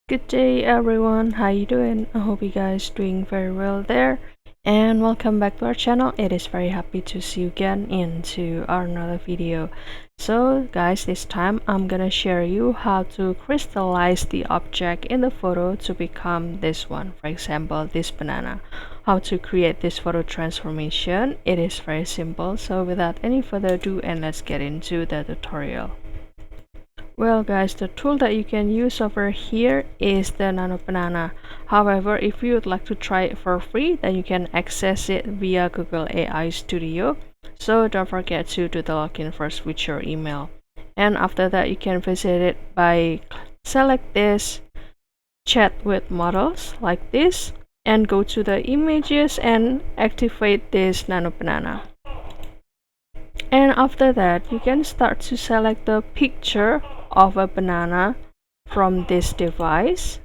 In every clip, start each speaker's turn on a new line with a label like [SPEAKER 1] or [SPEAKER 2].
[SPEAKER 1] Good day everyone, how you doing? I hope you guys doing very well there, and welcome back to our channel. It is very happy to see you again into our another video. So guys, this time I'm gonna share you how to crystallize the object in the photo to become this one, for example this banana. How to create this photo transformation. It is very simple, so without any further ado, and let's get into the tutorial. Well guys, the tool that you can use over here is the Nano Banana. However, if you would like to try it for free, then you can access it via Google AI Studio. So don't forget to do the login first with your email. And after that, you can visit it by select this chat with models like this and go to the images and activate this Nano Banana. And after that, you can start to select the picture of a banana from this device.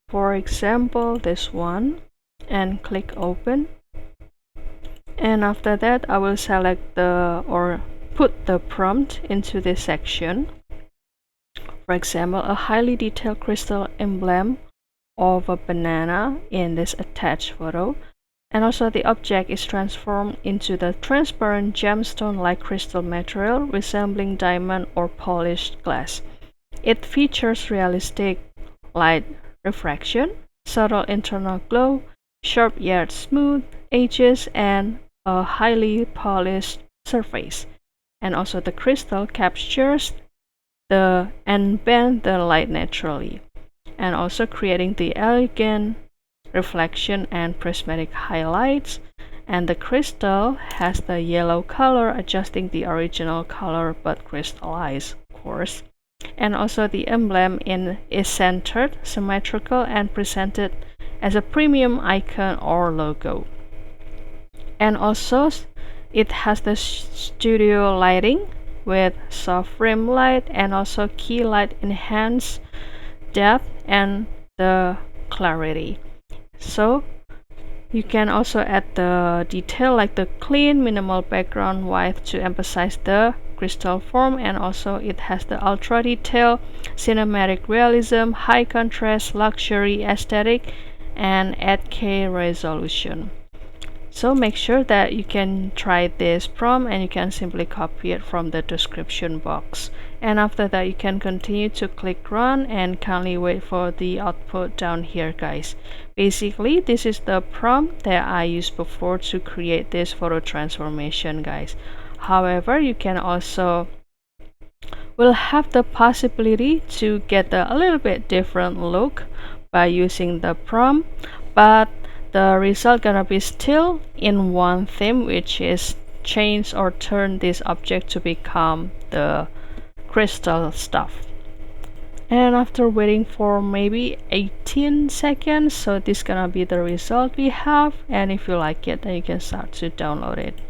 [SPEAKER 1] For example, this one, and click open. And after that, I will select or put the prompt into this section. For example, a highly detailed crystal emblem of a banana in this attached photo. And also the object is transformed into the transparent gemstone-like crystal material resembling diamond or polished glass. It features realistic light refraction, subtle internal glow, sharp yet smooth edges, and a highly polished surface. And also the crystal captures and bends the light naturally, and also creating the elegant reflection and prismatic highlights. And the crystal has the yellow color, adjusting the original color but crystallized, of course. And also the emblem is centered, symmetrical, and presented as a premium icon or logo. And also it has the studio lighting with soft rim light and also key light enhance depth and the clarity. So you can also add the detail like the clean minimal background white to emphasize the crystal form, and also it has the ultra detail, cinematic realism, high contrast, luxury aesthetic, and 8K resolution. So make sure that you can try this prompt and you can simply copy it from the description box. And after that, you can continue to click run and kindly wait for the output down here guys. Basically, this is the prompt that I used before to create this photo transformation guys. However, you can also will have the possibility to get a little bit different look by using the prompt, but the result gonna be still in one theme, which is change or turn this object to become the crystal stuff. And after waiting for maybe 18 seconds, so this gonna be the result we have, and if you like it, then you can start to download it.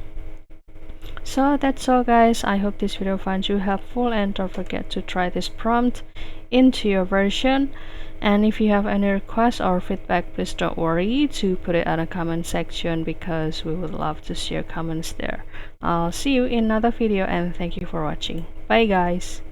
[SPEAKER 1] So that's all guys, I hope this video finds you helpful, and don't forget to try this prompt into your version. And if you have any requests or feedback, please don't worry to put it in the comment section, because we would love to see your comments there. I'll see you in another video, and thank you for watching. Bye guys.